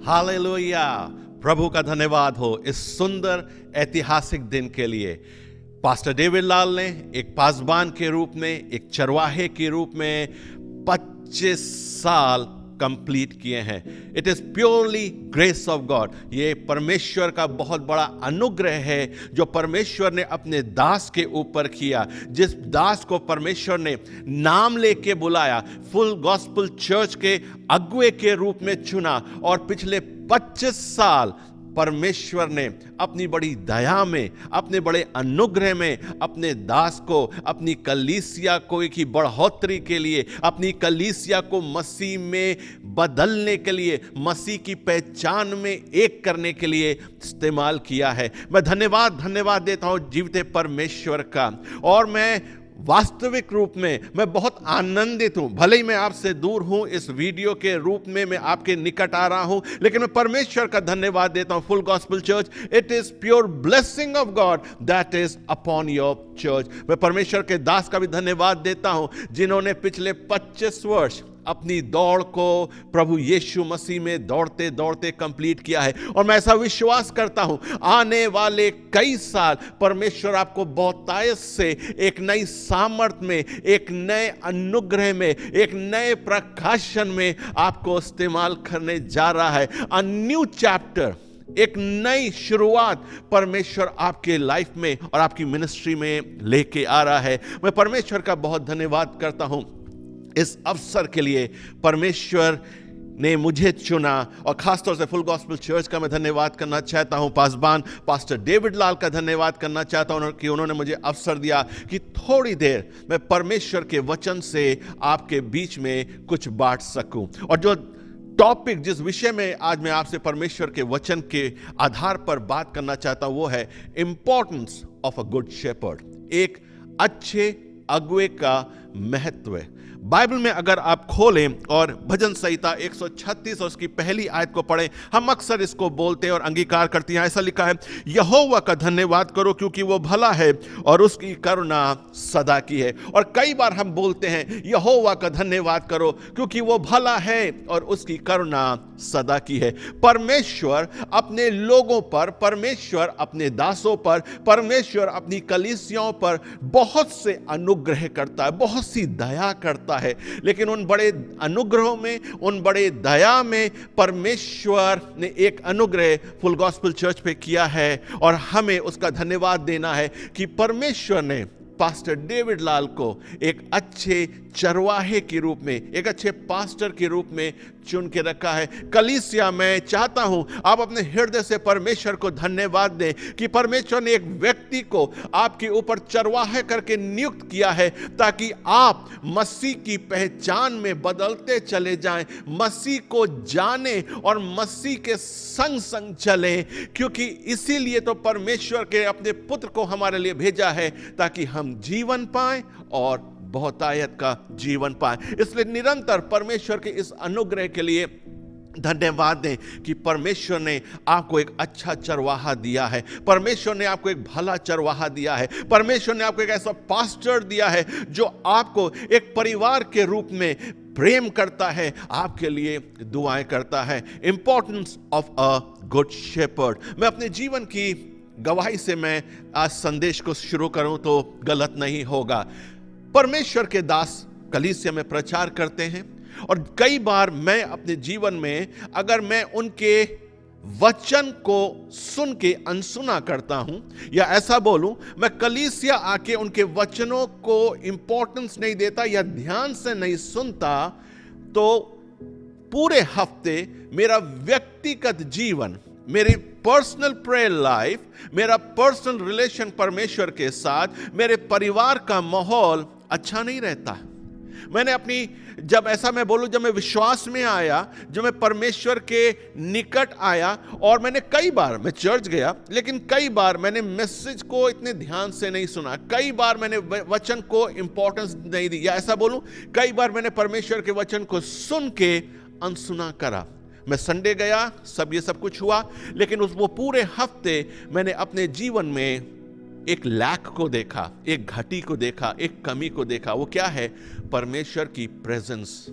Hallelujah. प्रभु का धन्यवाद हो इस सुंदर ऐतिहासिक दिन के लिए। पास्टर डेविड लाल ने एक पासबान के रूप में, एक चरवाहे के रूप में 25 साल कंप्लीट किए हैं। It is purely grace of God. ये परमेश्वर का बहुत बड़ा अनुग्रह है जो परमेश्वर ने अपने दास के ऊपर किया। जिस दास को परमेश्वर ने नाम लेके बुलाया, फुल गॉस्पेल चर्च के अगुवे के रूप में चुना, और पिछले 25 साल परमेश्वर ने अपनी बड़ी दया में, अपने बड़े अनुग्रह में अपने दास को, अपनी कलीसिया को की बढ़ोतरी के लिए, अपनी कलीसिया को मसीह में बदलने के लिए, मसीह की पहचान में एक करने के लिए इस्तेमाल किया है। मैं धन्यवाद देता हूं जीवते परमेश्वर का। और मैं वास्तविक रूप में मैं बहुत आनंदित हूं। भले ही मैं आपसे दूर हूं, इस वीडियो के रूप में मैं आपके निकट आ रहा हूं, लेकिन मैं परमेश्वर का धन्यवाद देता हूं। Full gospel church, it is pure blessing of God that is upon your church. मैं परमेश्वर के दास का भी धन्यवाद देता हूं जिन्होंने पिछले 25 वर्ष अपनी दौड़ को प्रभु यीशु मसीह में दौड़ते दौड़ते कंप्लीट किया है। और मैं ऐसा विश्वास करता हूं आने वाले कई साल परमेश्वर आपको बहुतायत से एक नई सामर्थ में, एक नए अनुग्रह में, एक नए प्रकाशन में आपको इस्तेमाल करने जा रहा है। अ न्यू चैप्टर, एक नई शुरुआत परमेश्वर आपके लाइफ में और आपकी मिनिस्ट्री में लेके आ रहा है। मैं परमेश्वर का बहुत धन्यवाद करता हूं इस अवसर के लिए। परमेश्वर ने मुझे चुना, और खासतौर से फुल गॉस्पेल चर्च का मैं धन्यवाद करना चाहता हूं। पासबान पास्टर डेविड लाल का धन्यवाद करना चाहता हूं कि उन्होंने मुझे अवसर दिया कि थोड़ी देर मैं परमेश्वर के वचन से आपके बीच में कुछ बांट सकूं। और जो टॉपिक, जिस विषय में आज मैं आपसे परमेश्वर के वचन के आधार पर बात करना चाहता हूं, वो है importance of a good shepherd. एक अच्छे अगुवे का महत्व। बाइबल में अगर आप खोलें और भजन संहिता 136 और उसकी पहली आयत को पढ़ें, हम अक्सर इसको बोलते हैं और अंगीकार करते हैं। ऐसा लिखा है, यहोवा का धन्यवाद करो क्योंकि वो भला है और उसकी करुणा सदा की है। और कई बार हम बोलते हैं यहोवा का धन्यवाद करो क्योंकि वो भला है और उसकी करुणा सदा की है। परमेश्वर अपने लोगों पर, परमेश्वर अपने दासों पर, परमेश्वर अपनी कलीसियाओं पर बहुत से अनुग्रह करता है, बहुत सी दया करता है। लेकिन उन बड़े अनुग्रहों में, उन बड़े दया में परमेश्वर ने एक अनुग्रह फुल गॉस्पेल चर्च पे किया है, और हमें उसका धन्यवाद देना है कि परमेश्वर ने पास्टर डेविड लाल को एक अच्छे चरवाहे के रूप में, एक अच्छे पास्टर के रूप में चुन के रखा है। कलीसिया, मैं चाहता हूं आप अपने हृदय से परमेश्वर को धन्यवाद दें कि परमेश्वर ने एक व्यक्ति को आपके ऊपर चरवाहे करके नियुक्त किया है ताकि आप मसीह की पहचान में बदलते चले जाएं, मसीह को जाने और मसीह के संग संग चलें। क्योंकि इसीलिए तो परमेश्वर के अपने पुत्र को हमारे लिए भेजा है ताकि हम जीवन पाएं और बहुतायत का जीवन पाएं। इसलिए निरंतर परमेश्वर के इस अनुग्रह के लिए धन्यवाद दें कि परमेश्वर ने आपको एक अच्छा चरवाहा दिया है, परमेश्वर ने आपको एक भला चरवाहा दिया है, परमेश्वर ने आपको एक ऐसा पास्टर दिया है जो आपको एक परिवार के रूप में प्रेम करता है, आपके लिए दुआएं करता है। Importance of a good shepherd. मैं अपने जीवन की गवाही से मैं आज संदेश को शुरू करूं तो गलत नहीं होगा। परमेश्वर के दास कलीसिया में प्रचार करते हैं, और कई बार मैं अपने जीवन में, अगर मैं उनके वचन को सुन के अनसुना करता हूं, या ऐसा बोलूं मैं कलीसिया आके उनके वचनों को इंपॉर्टेंस नहीं देता या ध्यान से नहीं सुनता, तो पूरे हफ्ते मेरा व्यक्तिगत जीवन, मेरी पर्सनल प्रेयर लाइफ, मेरा पर्सनल रिलेशन परमेश्वर के साथ, मेरे परिवार का माहौल अच्छा नहीं रहता। मैंने अपनी, जब ऐसा मैं बोलूं, जब मैं विश्वास में आया, जब मैं परमेश्वर के निकट आया, और मैंने कई बार, मैं चर्च गया लेकिन कई बार मैंने मैसेज को इतने ध्यान से नहीं सुना, कई बार मैंने वचन को इंपॉर्टेंस नहीं दी, या ऐसा बोलूं कई बार मैंने परमेश्वर के वचन को सुन के अनसुना करा। मैं संडे गया, सब ये सब कुछ हुआ, लेकिन वो पूरे हफ्ते मैंने अपने जीवन में एक लैक को देखा, एक घटी को देखा, एक कमी को देखा। वो क्या है? परमेश्वर की प्रेजेंस,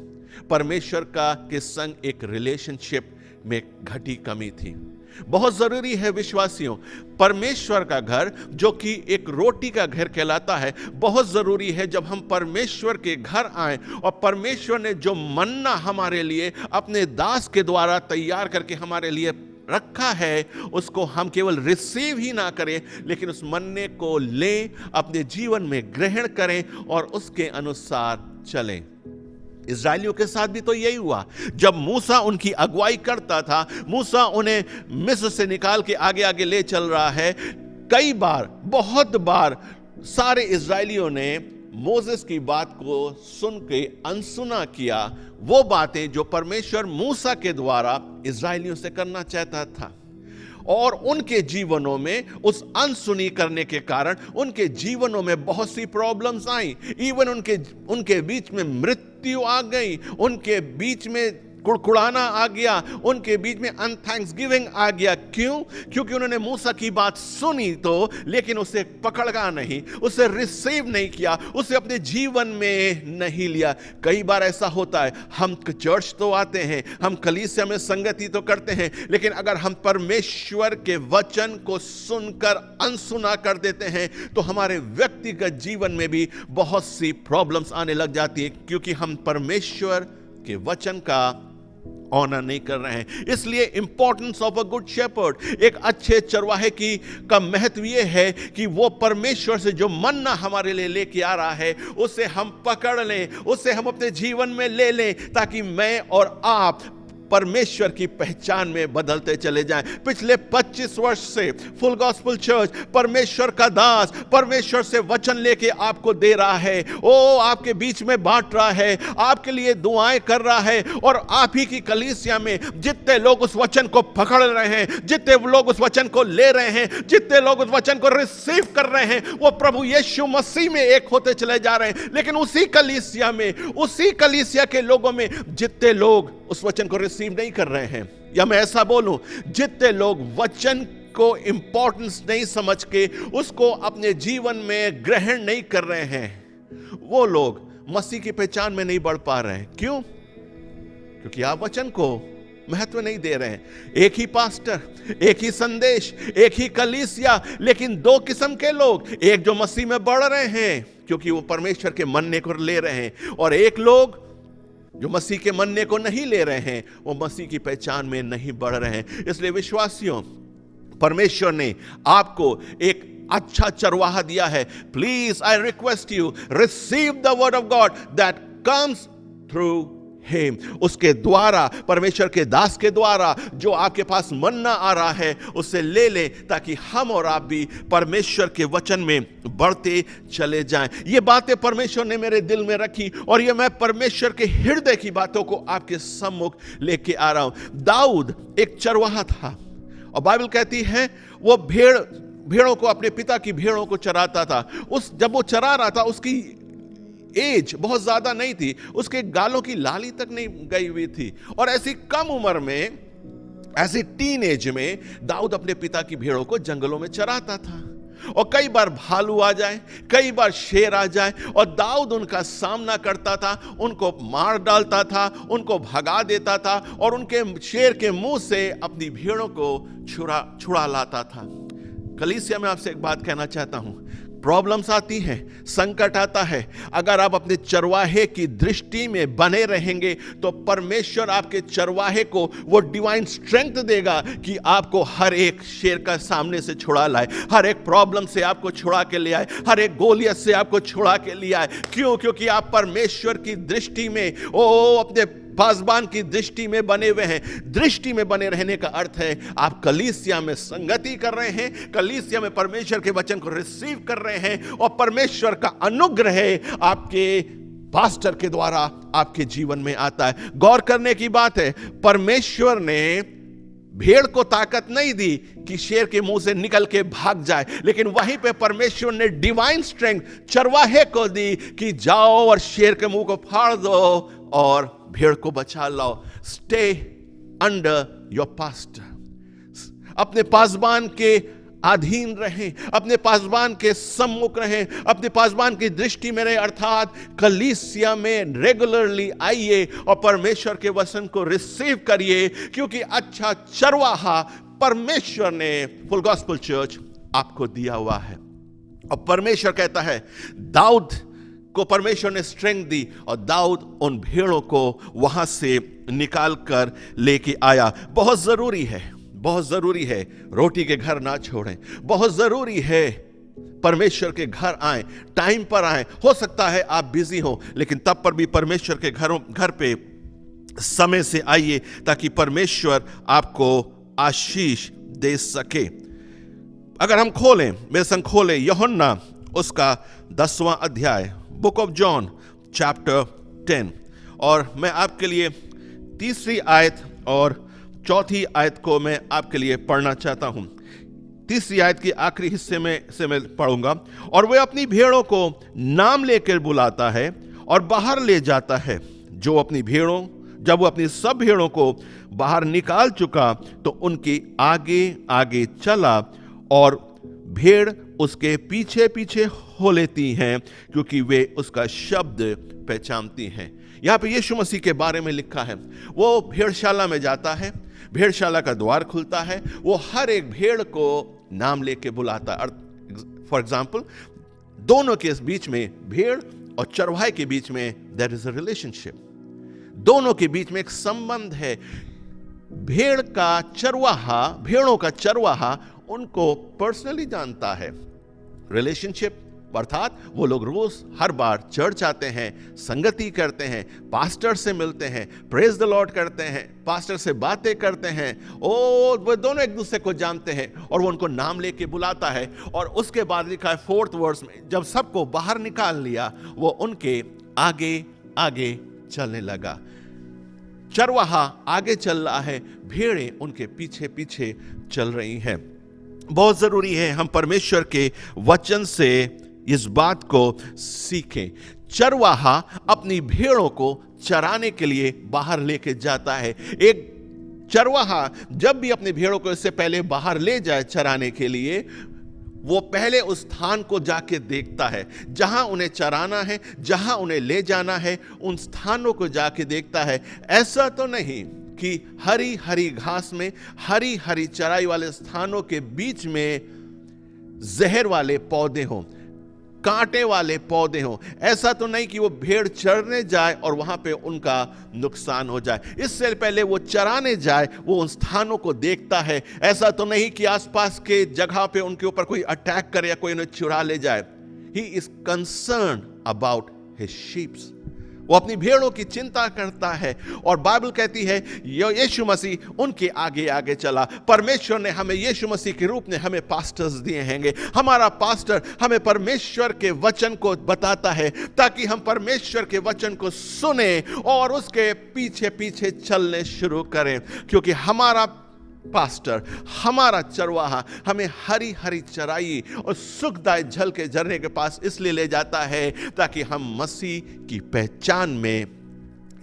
परमेश्वर का के संग एक रिलेशनशिप में घटी कमी थी। बहुत जरूरी है विश्वासियों, परमेश्वर का घर जो कि एक रोटी का घर कहलाता है, बहुत जरूरी है जब हम परमेश्वर के घर आए और परमेश्वर ने जो मन्ना हमारे लिए अपने दास के द्वारा तैयार करके हमारे लिए रखा है, उसको हम केवल रिसीव ही ना करें, लेकिन उस मन्ने को लें, अपने जीवन में ग्रहण करें और उसके अनुसार चलें। इस्राएलियों के साथ भी तो यही हुआ। जब मूसा उनकी अगुवाई करता था, मूसा उन्हें मिस्र से निकाल के आगे आगे ले चल रहा है, कई बार, बहुत बार सारे इस्राएलियों ने मोसेस की बात को सुन के अनसुना किया, वो बातें जो परमेश्वर मूसा के द्वारा इस्राएलियों से करना चाहता था। और उनके जीवनों में उस अनसुनी करने के कारण उनके जीवनों में बहुत सी प्रॉब्लम्स आई। इवन उनके बीच में मृत्यु आ गई, उनके बीच में कुड़कुड़ाना आ गया, उनके बीच में अनथैंक्सगिविंग आ गया। क्यों? क्योंकि उन्होंने मूसा की बात सुनी तो, लेकिन उसे पकड़ा नहीं, उसे रिसीव नहीं किया, उसे अपने जीवन में नहीं लिया। कई बार ऐसा होता है, हम चर्च तो आते हैं, हम कलीसिया में संगति तो करते हैं, लेकिन अगर हम परमेश्वर के वचन को सुनकर अनसुना कर देते हैं तो हमारे व्यक्तिगत जीवन में भी बहुत सी प्रॉब्लम्स आने लग जाती है, क्योंकि हम परमेश्वर के वचन का ऑनर नहीं कर रहे हैं। इसलिए importance of a good shepherd, एक अच्छे चरवाहे की का महत्व यह है कि वो परमेश्वर से जो मन्ना हमारे लिए लेके आ रहा है उसे हम पकड़ लें, उसे हम अपने जीवन में ले लें, ताकि मैं और आप परमेश्वर की पहचान में बदलते चले जाएं। पिछले 25 वर्ष से फुल गॉस्पेल चर्च परमेश्वर का दास परमेश्वर से वचन लेके आपको दे रहा है, ओ आपके बीच में बांट रहा है, आपके लिए दुआएं कर रहा है, और आप ही की कलीसिया में जितने लोग उस वचन को पकड़ रहे हैं, जितने लोग उस वचन को ले रहे हैं, जितने लोग उस वचन को रिसीव कर रहे हैं, वो प्रभु यीशु मसीह में एक होते चले जा रहे हैं। लेकिन उसी कलीसिया में, उसी कलीसिया के लोगों में जितने लोग उस वचन को रिसीव नहीं कर रहे हैं, या मैं ऐसा बोलूं, जितने लोग वचन को इंपॉर्टेंस नहीं समझ के उसको अपने जीवन में ग्रहण नहीं कर रहे हैं, वो लोग मसीह की पहचान में नहीं बढ़ पा रहे हैं। क्यों? क्योंकि आप वचन को महत्व नहीं दे रहे हैं। एक ही पास्टर, एक ही संदेश, एक ही कलीसिया, लेकिन दो किस्म के लोग, एक जो मसीह में बढ़ रहे हैं क्योंकि वो परमेश्वर के मन्ने को ले रहे हैं, और एक लोग जो मसीह के मन्ने को नहीं ले रहे हैं, वो मसीह की पहचान में नहीं बढ़ रहे हैं। इसलिए विश्वासियों, परमेश्वर ने आपको एक अच्छा चरवाहा दिया है। Please I request you, receive the word of God that comes through him. उसके द्वारा, परमेश्वर के दास के द्वारा जो आपके पास मन्ना आ रहा है उसे ले लें, ताकि हम और आप भी परमेश्वर के वचन में बढ़ते चले जाएं। ये बातें परमेश्वर ने मेरे दिल में रखी, और ये मैं परमेश्वर के हृदय की बातों को आपके सम्मुख लेके आ रहा हूं। दाऊद एक चरवाहा था, और बाइबल कहती है वो भेड़ों को, अपने पिता की भेड़ों को चराता था। जब वो चरा रहा था, उसकी एज बहुत ज्यादा नहीं थी, उसके गालों की लाली तक नहीं गई हुई थी, और ऐसी कम उम्र में, ऐसी टीन एज में दाऊद अपने पिता की भेड़ों को जंगलों में चराता था। और कई बार भालू आ जाए, कई बार शेर आ जाए, और दाऊद उनका सामना करता था, उनको मार डालता था, उनको भगा देता था, और उनके शेर के मुंह से अपनी भेड़ों को छुड़ा लाता था। कलीसिया में आपसे एक बात कहना चाहता हूं, प्रॉब्लम्स आती हैं, संकट आता है, अगर आप अपने चरवाहे की दृष्टि में बने रहेंगे तो परमेश्वर आपके चरवाहे को वो डिवाइन स्ट्रेंथ देगा कि आपको हर एक शेर का सामने से छुड़ा लाए, हर एक प्रॉब्लम से आपको छुड़ा के ले आए, हर एक गोलियत से आपको छुड़ा के ले आए। क्यों? क्योंकि आप परमेश्वर की दृष्टि में, अपने पासबान की दृष्टि में बने हुए हैं। दृष्टि में बने रहने का अर्थ है आप कलीसिया में संगति कर रहे हैं, कलीसिया में परमेश्वर के वचन को रिसीव कर रहे हैं, और परमेश्वर का अनुग्रह आपके पास्टर के द्वारा आपके जीवन में आता है। गौर करने की बात है, परमेश्वर ने भेड़ को ताकत नहीं दी कि शेर के मुंह से निकल के भाग जाए, लेकिन वहीं पे परमेश्वर ने डिवाइन स्ट्रेंथ चरवाहे को दी कि जाओ और शेर के मुंह को फाड़ दो और भेड़ को बचा लाओ। स्टे अंडर योर पास्टर, अपने पासबान के अधीन रहें, अपने पासबान के सम्मुख रहें, अपने पासबान की दृष्टि में रहें, अर्थात कलीसिया में रेगुलरली आइए और परमेश्वर के वचन को रिसीव करिए, क्योंकि अच्छा चरवाहा परमेश्वर ने फुल गॉस्पेल चर्च आपको दिया हुआ है। और परमेश्वर कहता है, दाऊद को परमेश्वर ने स्ट्रेंथ दी और दाऊद उन भेड़ों को वहां से निकाल कर लेके आया। बहुत जरूरी है, बहुत जरूरी है रोटी के घर ना छोड़ें, बहुत जरूरी है परमेश्वर के घर आए, टाइम पर आए। हो सकता है आप बिजी हो, लेकिन तब पर भी परमेश्वर के घर पे समय से आइए, ताकि परमेश्वर आपको आशीष दे सके। अगर हम खोलें, मेरे संग खोलें यूहन्ना उसका 10वां अध्याय, बुक ऑफ जॉन चैप्टर 10, और मैं आपके लिए 3री आयत और 4थी आयत को मैं आपके लिए पढ़ना चाहता हूं। 3री आयत के आखिरी हिस्से में से मैं पढ़ूंगा। और वह अपनी भेड़ों को नाम लेकर बुलाता है और बाहर ले जाता है। जब वो अपनी सब भेड़ों को बाहर निकाल चुका तो उनके आगे आगे चला, और भेड़ उसके पीछे पीछे हो लेती हैं, क्योंकि वे उसका शब्द पहचानती हैं। यहाँ पे यीशु मसीह के बारे में लिखा है, वो भेड़शाला में जाता है, भेड़शाला का द्वार खुलता है, वो हर एक भेड़ को नाम लेके बुलाता है। फॉर एग्जाम्पल, दोनों के बीच में, भेड़ और चरवाहे के बीच में देयर इज अ रिलेशनशिप, दोनों के बीच में एक संबंध है। भेड़ों का चरवाहा उनको पर्सनली जानता है। रिलेशनशिप अर्थात वो लोग रोज हर बार चर्च आते हैं, संगति करते हैं, पास्टर से मिलते हैं, प्रेज द लॉर्ड करते हैं, पास्टर से बातें करते हैं, वो दोनों एक दूसरे को जानते हैं, और वो उनको नाम लेके बुलाता है। और उसके बाद लिखा है 4th वर्स में, जब सबको बाहर निकाल लिया, वो उनके आगे आगे चलने लगा। चरवाहा आगे चल रहा है, भेड़ें उनके पीछे पीछे चल रही हैं। बहुत जरूरी है हम परमेश्वर के वचन से इस बात को सीखें। चरवाहा अपनी भेड़ों को चराने के लिए बाहर लेके जाता है। एक चरवाहा जब भी अपनी भेड़ों को इससे पहले बाहर ले जाए चराने के लिए, वो पहले उस स्थान को जाके देखता है जहां उन्हें चराना है, जहां उन्हें ले जाना है, उन स्थानों को जाके देखता है। ऐसा तो नहीं कि हरी हरी घास में, हरी हरी चराई वाले स्थानों के बीच में जहर वाले पौधे हों, कांटे वाले पौधे हों। ऐसा तो नहीं कि वो भेड़ चरने जाए और वहां पे उनका नुकसान हो जाए। इससे पहले वो चराने जाए, वो उन स्थानों को देखता है। ऐसा तो नहीं कि आसपास के जगह पे उनके ऊपर कोई अटैक करे या कोई उन्हें चुरा ले जाए। He is concern about his sheeps. वो अपनी भेड़ों की चिंता करता है। और बाइबल कहती है यीशु मसीह उनके आगे आगे चला। परमेश्वर ने हमें यीशु मसीह के रूप में हमें पास्टर्स दिए हैं। हमारा पास्टर हमें परमेश्वर के वचन को बताता है, ताकि हम परमेश्वर के वचन को सुने और उसके पीछे पीछे चलने शुरू करें। क्योंकि हमारा पास्टर, हमारा चरवाहा हमें हरी हरी चराई और सुखदायक झल के झरने के पास इसलिए ले जाता है ताकि हम मसीह की पहचान में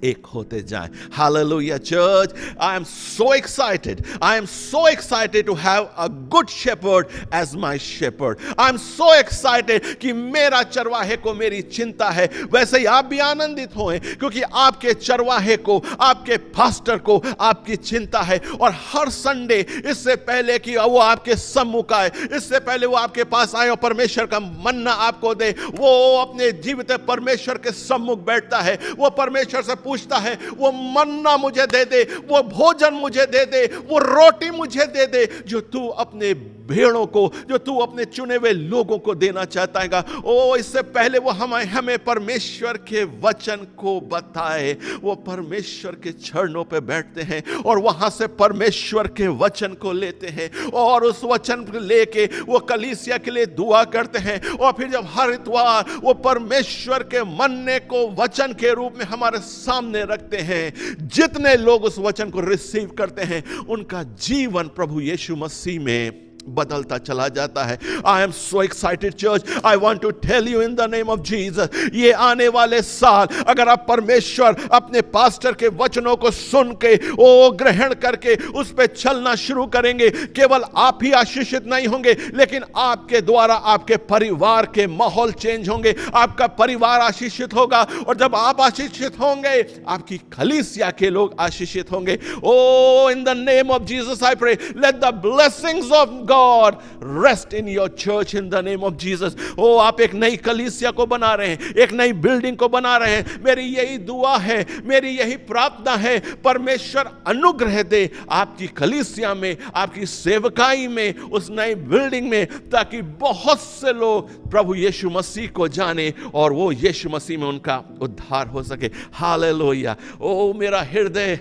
एक होते जाएं। Hallelujah, church. I am so excited. I am so excited to have a good shepherd as my shepherd. I am so excited कि मेरा चरवाहे को मेरी चिंता है। वैसे ही आप भी आनंदित हों, क्योंकि आपके चरवाहे को, आपके पास्टर को आपकी चिंता है। और हर संडे, इससे पहले कि वो आपके सम्मुख आए, इससे पहले वो आपके पास आए और परमेश्वर का मन्ना आपको दे, वो अपने जीवित परमेश्वर के सम्मुख बैठता है। वो परमेश्वर से पूछता है, वो मन्ना मुझे दे दे, वो भोजन मुझे दे दे, वो रोटी मुझे दे दे जो तू अपने भेड़ों को, जो तू अपने चुने हुए लोगों को देना चाहता है। ओ, इससे पहले वो हमें परमेश्वर के वचन को बताए। वो परमेश्वर के चरणों पे बैठते हैं और वहां से परमेश्वर के वचन को लेते हैं और उस वचन को लेके वो कलीसिया के लिए दुआ करते हैं। और फिर जब हर इतवार वो परमेश्वर के मन्ने को वचन के रूप में हमारे सामने रखते हैं, जितने लोग उस वचन को रिसीव करते हैं, उनका जीवन प्रभु यीशु मसीह में बदलता चला जाता है। I am so excited church, I want to tell you in the name of Jesus, ये आने वाले साल अगर आप परमेश्वर अपने पास्टर के वचनों को सुन के ओ ग्रहण करके उस पे चलना शुरू करेंगे, केवल आप ही आशीषित नहीं होंगे, लेकिन आपके द्वारा आपके परिवार के माहौल चेंज होंगे, आपका परिवार आशीषित होगा, और जब आप आशीषित होंगे आपकी कलीसिया के लोग आशीषित होंगे। Oh in the name of Jesus I pray, let the blessings of God rest in your church in the name of Jesus। ओ आप एक नई कलीसिया को बना रहे हैं, एक नई बिल्डिंग को बना रहे हैं। मेरी यही दुआ है, मेरी यही प्रार्थना है, परमेश्वर अनुग्रह दे आपकी कलीसिया में, आपकी सेवकाई में, उस नई बिल्डिंग में, ताकि बहुत से लोग प्रभु यीशु मसीह को जाने और वो यीशु मसीह में उनका उद्धार हो सके। हालेलुया। ओ मेरा हृदय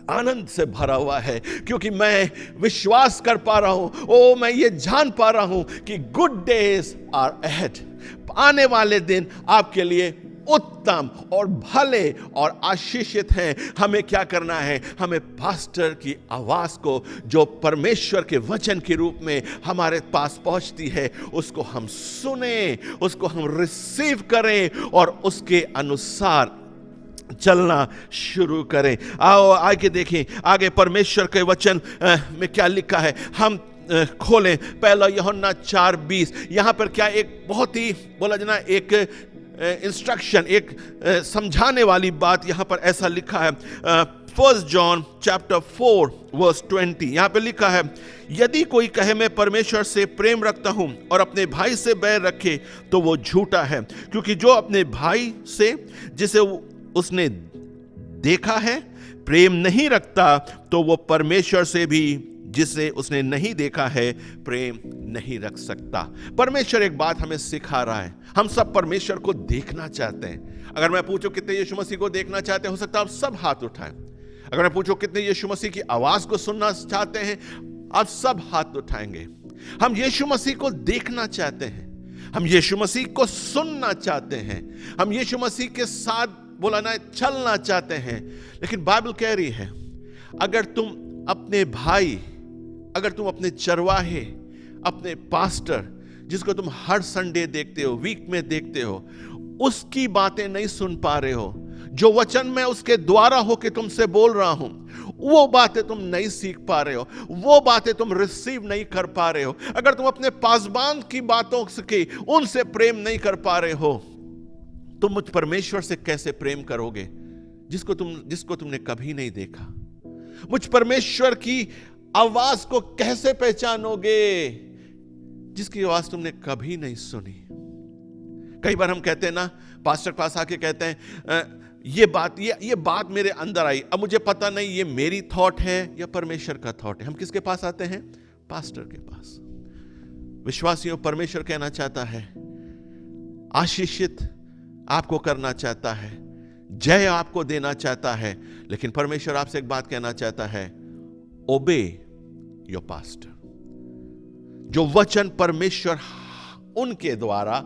आनंद से भरा हुआ है, क्योंकि मैं विश्वास कर पा रहा हूं, ओ मैं ये जान पा रहा हूं कि गुड डेज आर अहेड, आने वाले दिन आपके लिए उत्तम और भले और आशीषित हैं। हमें क्या करना है? हमें पास्टर की आवाज को, जो परमेश्वर के वचन के रूप में हमारे पास पहुंचती है, उसको हम सुने, उसको हम रिसीव करें और उसके अनुसार चलना शुरू करें। आओ आगे देखें, आगे परमेश्वर के वचन में क्या लिखा है। हम खोलें पहला यूहन्ना 4:20। यहां पर क्या एक बहुत ही बोला जाना एक इंस्ट्रक्शन, एक समझाने वाली बात यहां पर ऐसा लिखा है। 1 John chapter 4 verse 20, यहां पे लिखा है, यदि कोई कहे मैं परमेश्वर से प्रेम रखता हूं और अपने भाई से बैर रखे तो वो झूठा है, क्योंकि जो अपने भाई से जिसे उसने देखा है प्रेम नहीं रखता, तो वो परमेश्वर से भी जिसे उसने नहीं देखा है प्रेम नहीं रख सकता। परमेश्वर एक बात हमें सिखा रहा है, हम सब परमेश्वर को देखना चाहते हैं। अगर मैं पूछूं कितने यीशु मसीह को देखना चाहते हैं, हो सकता है आप सब हाथ उठाएं। अगर मैं पूछूं कितने यीशु मसीह की आवाज को सुनना चाहते हैं, आप सब हाथ उठाएंगे। हम यीशु मसीह को देखना चाहते हैं, हम यीशु मसीह को सुनना चाहते हैं, हम यीशु मसीह के साथ बोला ना चलना चाहते हैं। लेकिन बाइबल कह रही है, अगर तुम अपने भाई, अगर तुम अपने चरवाहे, अपने पास्टर जिसको तुम हर संडे देखते हो, वीक में देखते हो, उसकी बातें नहीं सुन पा रहे हो, जो वचन मैं उसके द्वारा होके तुमसे बोल रहा हूं, वो बातें तुम नहीं सीख पा रहे हो, वो बातें तुम रिसीव नहीं कर पा रहे हो, अगर तुम अपने पासबान की बातों से उनसे प्रेम नहीं कर पा रहे हो, तुम मुझ परमेश्वर से कैसे प्रेम करोगे जिसको तुमने कभी नहीं देखा? मुझ परमेश्वर की आवाज को कैसे पहचानोगे जिसकी आवाज तुमने कभी नहीं सुनी? कई बार हम कहते हैं ना, पास्टर के पास आके कहते हैं ये बात मेरे अंदर आई, अब मुझे पता नहीं ये मेरी थॉट है या परमेश्वर का थॉट है। हम किसके पास आते हैं? पास्टर के पास। विश्वासियों, परमेश्वर कहना चाहता है, आशीषित आपको करना चाहता है, जय आपको देना चाहता है, लेकिन परमेश्वर आपसे एक बात कहना चाहता है, ओबे योर पास्टर। जो वचन परमेश्वर उनके द्वारा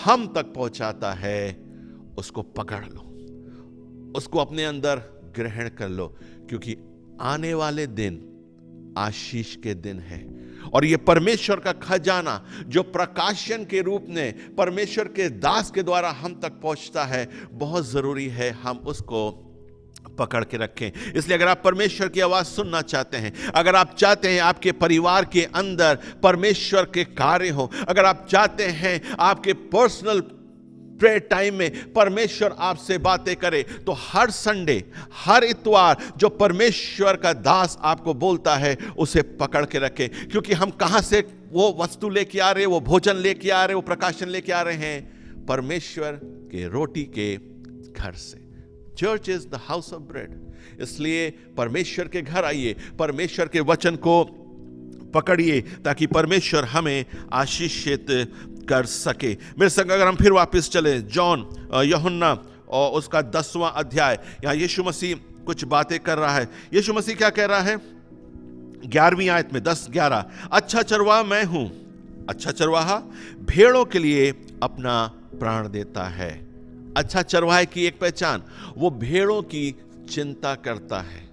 हम तक पहुंचाता है, उसको पकड़ लो, उसको अपने अंदर ग्रहण कर लो, क्योंकि आने वाले दिन आशीष के दिन है। और ये परमेश्वर का खजाना जो प्रकाशन के रूप में परमेश्वर के दास के द्वारा हम तक पहुंचता है, बहुत जरूरी है हम उसको पकड़ के रखें। इसलिए अगर आप परमेश्वर की आवाज सुनना चाहते हैं, अगर आप चाहते हैं आपके परिवार के अंदर परमेश्वर के कार्य हो, अगर आप चाहते हैं आपके पर्सनल प्रेयर टाइम में परमेश्वर आपसे बातें करे, तो हर संडे, हर इतवार जो परमेश्वर का दास आपको बोलता है, उसे पकड़ के रखें। क्योंकि हम कहां से वो वस्तु लेके आ रहे हैं, वो भोजन लेके आ रहे हैं, वो प्रकाशन लेके आ रहे हैं? परमेश्वर के रोटी के घर से। Church is the house of bread. इसलिए परमेश्वर के घर आइए, परमेश्वर के वचन को पकड़िए, ताकि परमेश्वर हमें आशीषित कर सके। मेरे संग अगर हम फिर वापस चले जॉन यूहन्ना और उसका 10वां अध्याय, यहाँ यीशु मसीह कुछ बातें कर रहा है। यीशु मसीह क्या कह रहा है? 11वीं आयत में 10-11, अच्छा चरवाहा मैं हूं, अच्छा चरवाहा भेड़ों के लिए अपना प्राण देता है। अच्छा चरवाहे की एक पहचान, वो भेड़ों की चिंता करता है।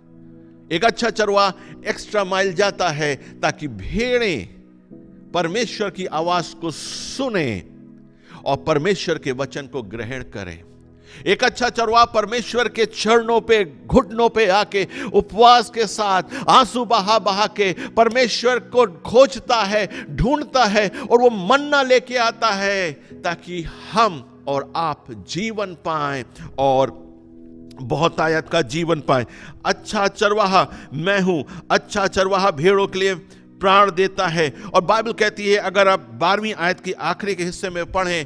एक अच्छा चरवाहा एक्स्ट्रा माइल जाता है ताकि भेड़ें परमेश्वर की आवाज को सुने और परमेश्वर के वचन को ग्रहण करें। एक अच्छा चरवाहा परमेश्वर के चरणों पे, घुटनों पे आके उपवास के साथ आंसू बहा बहा के परमेश्वर को खोजता है, ढूंढता है और वो मन्ना लेके आता है ताकि हम और आप जीवन पाएं और बहुत आयत का जीवन पाएं। अच्छा चरवाहा मैं हूं। अच्छा चरवाहा भेड़ों के लिए प्राण देता है। और बाइबल कहती है, अगर आप 12वीं आयत की आखिरी के हिस्से में पढ़ें,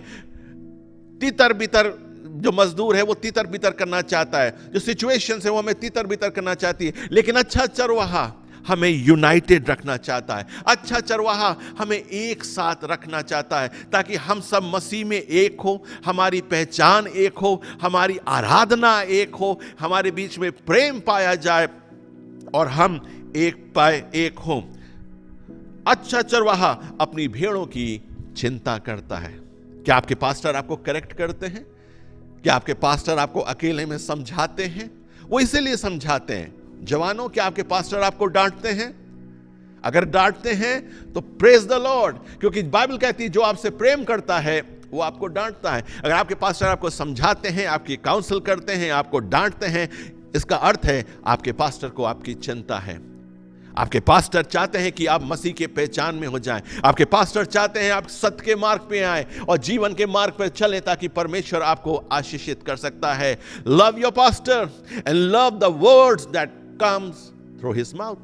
तितर बितर जो मजदूर है वो तितर बितर करना चाहता है, जो सिचुएशन है वो हमें तितर बितर करना चाहती है, लेकिन अच्छा चरवाहा हमें यूनाइटेड रखना चाहता है। अच्छा चरवाहा हमें एक साथ रखना चाहता है ताकि हम सब मसीह में एक हो, हमारी पहचान एक हो, हमारी आराधना एक हो, हमारे बीच में प्रेम पाया जाए और हम एक हो। अच्छा चरवाहा अपनी भेड़ों की चिंता करता है। क्या आपके पास्टर आपको करेक्ट करते हैं? क्या आपके पास्टर आपको अकेले में समझाते हैं? वो इसीलिए समझाते हैं। जवानों, क्या आपके पास्टर आपको डांटते हैं? अगर डांटते हैं तो प्रेज द लॉर्ड, क्योंकि बाइबल कहती है जो आपसे प्रेम करता है वो आपको डांटता है। अगर आपके पास्टर आपको समझाते हैं, आपकी काउंसिल करते हैं, आपको डांटते हैं, इसका अर्थ है आपके पास्टर को आपकी चिंता है। आपके पास्टर चाहते हैं कि आप मसीह के पहचान में हो जाएं। आपके पास्टर चाहते हैं आप सत्य के मार्ग पे आए और जीवन के मार्ग पे चलें ताकि परमेश्वर आपको आशीषित कर सकता है। Love your pastor and love the words that comes through his mouth.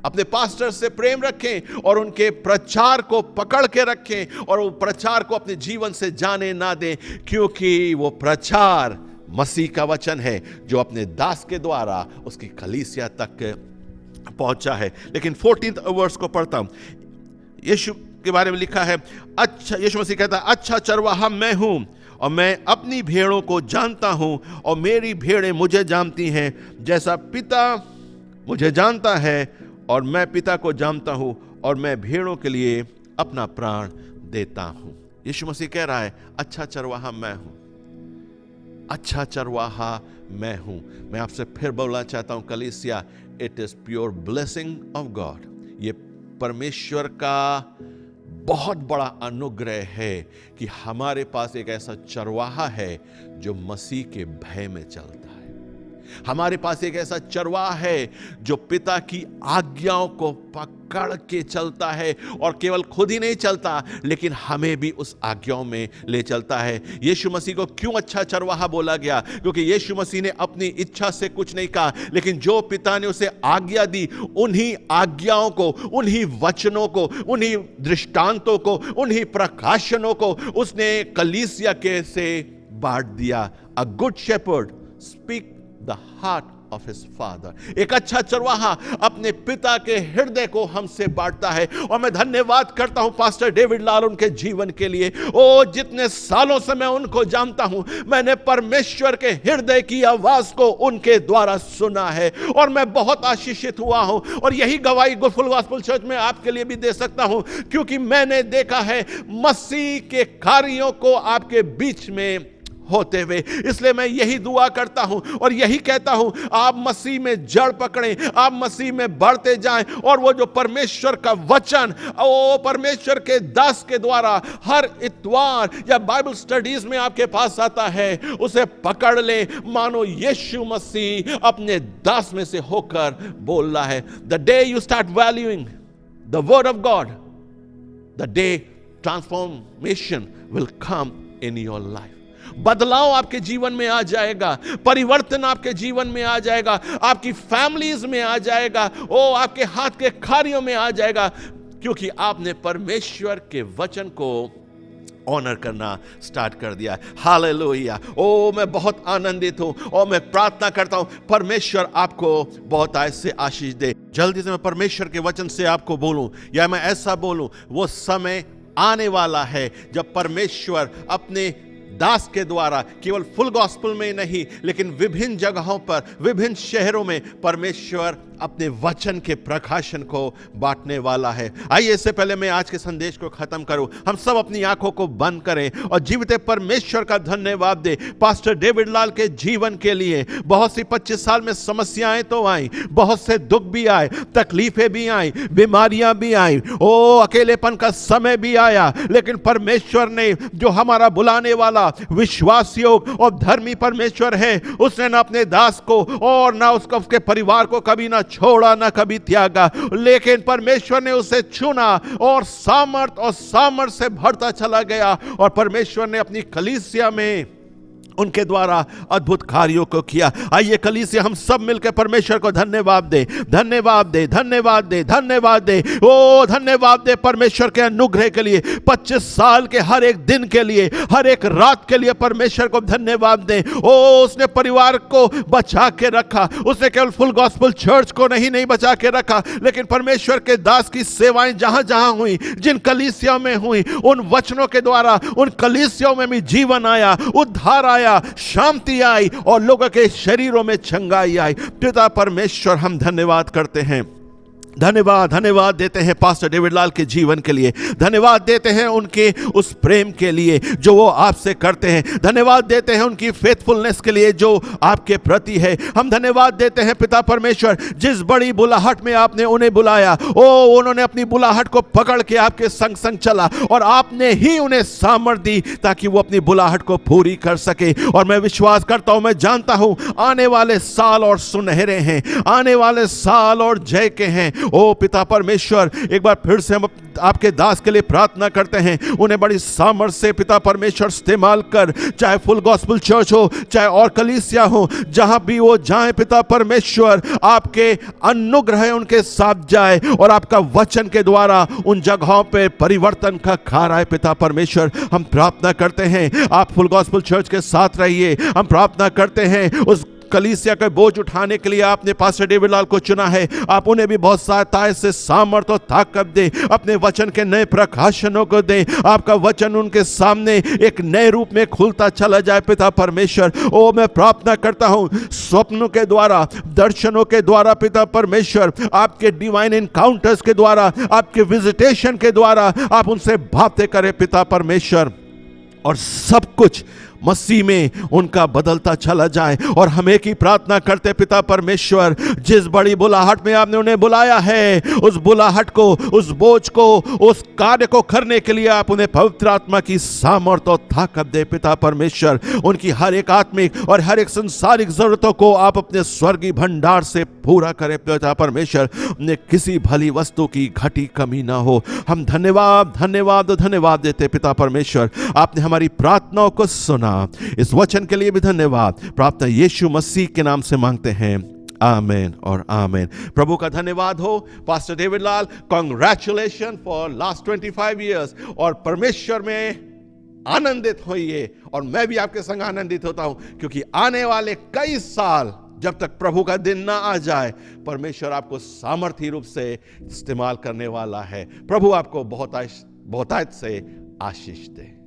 अपने पास्टर से प्रेम रखें और उनके प्रचार को पकड़ के रखें और वो प्रचार को अपने जीवन से जाने ना दें, क्योंकि वो प्रचार मसीह का वचन है जो अपने दास के द्वारा उसकी कलीसिया तक पहुंचा है। लेकिन 14th वर्स को पढ़ता हूं। यीशु के बारे में लिखा है, अच्छा, यीशु मसीह कहता है, अच्छा चरवाहा मैं हूं और मैं अपनी भेड़ों को जानता हूं और मेरी भेड़ें मुझे जानती हैं, जैसा पिता मुझे जानता है और मैं पिता को जानता हूं और मैं भेड़ों के लिए अपना प्राण देता हूं। यीशु मसीह कह रहा है, अच्छा चरवाहा मैं हूं, अच्छा चरवाहा मैं हूं। मैं आपसे फिर बोलना चाहता हूं कलीसिया, it is pure blessing of God. ये परमेश्वर का बहुत बड़ा अनुग्रह है कि हमारे पास एक ऐसा चरवाहा है जो मसीह के भय में चलता है। हमारे पास एक ऐसा चरवाहा है जो पिता की आज्ञाओं को पकड़ के चलता है और केवल खुद ही नहीं चलता लेकिन हमें भी उस आज्ञाओं में ले चलता है। यीशु मसीह को क्यों अच्छा चरवाहा बोला गया? क्योंकि यीशु मसीह ने अपनी इच्छा से कुछ नहीं कहा, लेकिन जो पिता ने उसे आज्ञा दी उन्हीं आज्ञाओं को, उन्हीं वचनों को, उन्हीं दृष्टांतों को, उन्हीं प्रकाशनों को उसने कलीसिया के से बांट दिया। A good shepherd speak the heart of his father। एक अच्छा चरवाहा अपने पिता के हृदय को हमसे बांटता है। और मैं धन्यवाद करता हूं पास्टर डेविड लाल उनके जीवन के लिए। ओ, जितने सालों से मैं उनको जानता हूं, मैंने परमेश्वर के हृदय की आवाज को उनके द्वारा सुना है और मैं बहुत आशीषित हुआ हूं। और यही गवाही फुल गॉस्पेल चर्च में आपके लिए भी दे सकता हूं, क्योंकि मैंने देखा है मसीह के कार्यों को आपके बीच में होते हुए। इसलिए मैं यही दुआ करता हूं और यही कहता हूं, आप मसीह में जड़ पकड़ें, आप मसीह में बढ़ते जाएं और वो जो परमेश्वर का वचन, वो परमेश्वर के दास के द्वारा हर इतवार या बाइबल स्टडीज में आपके पास आता है, उसे पकड़ लें। मानो यीशु मसीह अपने दास में से होकर बोल रहा है। The day you start valuing the word of God, the day transformation will come in your life. बदलाव आपके जीवन में आ जाएगा, परिवर्तन आपके जीवन में आ जाएगा, आपकी फैमिलीज में आ जाएगा, ओ आपके हाथ के कार्यों में आ जाएगा, क्योंकि आपने परमेश्वर के वचन को ऑनर करना स्टार्ट कर दिया। हालेलुया। ओ, मैं बहुत आनंदित हूं और मैं प्रार्थना करता हूं परमेश्वर आपको बहुत ऐसे आशीष दे। जल्दी से मैं परमेश्वर के वचन से आपको बोलूं या मैं ऐसा बोलूं, वो समय आने वाला है जब परमेश्वर अपने दास के द्वारा केवल फुल गॉस्पेल में नहीं लेकिन विभिन्न जगहों पर, विभिन्न शहरों में परमेश्वर अपने वचन के प्रकाशन को बांटने वाला है। आइए, इससे पहले मैं आज के संदेश को खत्म करूं, हम सब अपनी आंखों को बंद करें और जीवित परमेश्वर का धन्यवाद दें पास्टर डेविड लाल के जीवन के लिए। बहुत सी 25 साल में समस्याएं तो आई, बहुत से दुख भी आए, तकलीफें भी आई, बीमारियां भी आई, अकेलेपन का समय भी आया, लेकिन परमेश्वर ने, जो हमारा बुलाने वाला विश्वास योग्य और धर्मी परमेश्वर है, उसने ना अपने दास को और ना उसके परिवार को कभी ना छोड़ा, ना कभी त्यागा, लेकिन परमेश्वर ने उसे चुना और सामर्थ से भरता चला गया। और परमेश्वर ने अपनी कलीसिया में उनके द्वारा अद्भुत कार्यों को किया। आइए कलीसिया हम सब मिलकर परमेश्वर को धन्यवाद दे, धन्यवाद दे, धन्यवाद दे, धन्यवाद दे, धन्यवाद दे परमेश्वर के अनुग्रह के लिए, 25 साल के हर एक दिन के लिए, हर एक रात के लिए परमेश्वर को धन्यवाद दे। उसने परिवार को बचा के रखा, उसने केवल फुल गॉस्पेल चर्च को नहीं बचा के रखा, लेकिन परमेश्वर के दास की सेवाएं जहां जहां हुई, जिन कलीसिया में हुई, उन वचनों के द्वारा उन कलीसियाओं में भी जीवन आया, उद्धार आया, शांति आई और लोगों के शरीरों में चंगाई आई। पिता परमेश्वर, हम धन्यवाद करते हैं, धन्यवाद देते हैं पास्टर डेविड लाल के जीवन के लिए, धन्यवाद देते हैं उनके उस प्रेम के लिए जो वो आपसे करते हैं, धन्यवाद देते हैं उनकी फेथफुलनेस के लिए जो आपके प्रति है। हम धन्यवाद देते हैं पिता परमेश्वर, जिस बड़ी बुलाहट में आपने उन्हें बुलाया, उन्होंने अपनी बुलाहट को पकड़ के आपके संग संग चला और आपने ही उन्हें सामर्थ दी ताकि वो अपनी बुलाहट को पूरी कर सके। और मैं विश्वास करता हूं, मैं जानता हूं आने वाले साल और सुनहरे हैं, आने वाले साल और जय के हैं। पिता परमेश्वर, एक बार फिर से हम आपके दास के लिए प्रार्थना करते हैं, उन्हें बड़ी सामर्थ से पिता परमेश्वर इस्तेमाल कर, चाहे फुल गॉस्पेल चर्च हो, चाहे और कलीसिया हो, जहां भी वो जाएं पिता परमेश्वर, आपके अनुग्रह उनके साथ जाए और आपका वचन के द्वारा उन जगहों पे परिवर्तन का कार्य आए। पिता परमेश्वर, हम प्रार्थना करते हैं आप फुल गॉस्पेल चर्च के साथ रहिए। हम प्रार्थना करते हैं उस कलीसिया का बोझ उठाने के लिए आपने पास्टर डेविड लाल को चुना है, आप उन्हें भी बहुत सहायता से सामर्थ और ताकत दे, अपने वचन के नए प्रकाशनों को दे, आपका वचन उनके सामने एक नए रूप में खुलता चला जाए। पिता परमेश्वर, मैं प्रार्थना करता हूं स्वप्नों के द्वारा, दर्शनों के द्वारा, पिता परमेश्वर आपके डिवाइन एनकाउंटर्स के द्वारा, आपके विजिटेशन के द्वारा आप उनसे बातें करें पिता परमेश्वर, और सब कुछ मसीह में उनका बदलता चला जाए। और हम एक ही प्रार्थना करते पिता परमेश्वर, जिस बड़ी बुलाहट में आपने उन्हें बुलाया है, उस बुलाहट को, उस बोझ को, उस कार्य को करने के लिए आप उन्हें पवित्र आत्मा की सामर्थ और ताकत दे। पिता परमेश्वर, उनकी हर एक आत्मिक और हर एक संसारिक जरूरतों को आप अपने स्वर्गीय भंडार से पूरा करें। पिता परमेश्वर, उन्हें किसी भली वस्तु की घटी कमी ना हो। हम धन्यवाद देते पिता परमेश्वर, आपने हमारी प्रार्थनाओं को सुना। इस वचन के लिए भी धन्यवाद, प्रार्थना यीशु मसीह के नाम से मांगते हैं, आमेन और आमेन। प्रभु का धन्यवाद हो। Pastor David Lal, congratulation for last 25 years, और परमेश्वर में आनंदित होइए। और मैं भी आपके संग आनंदित होता हूं, क्योंकि आने वाले कई साल जब तक प्रभु का दिन ना आ जाए, परमेश्वर आपको सामर्थी रूप से इस्तेमाल करने वाला है। प्रभु आपको बहुतायत से आशीष दे।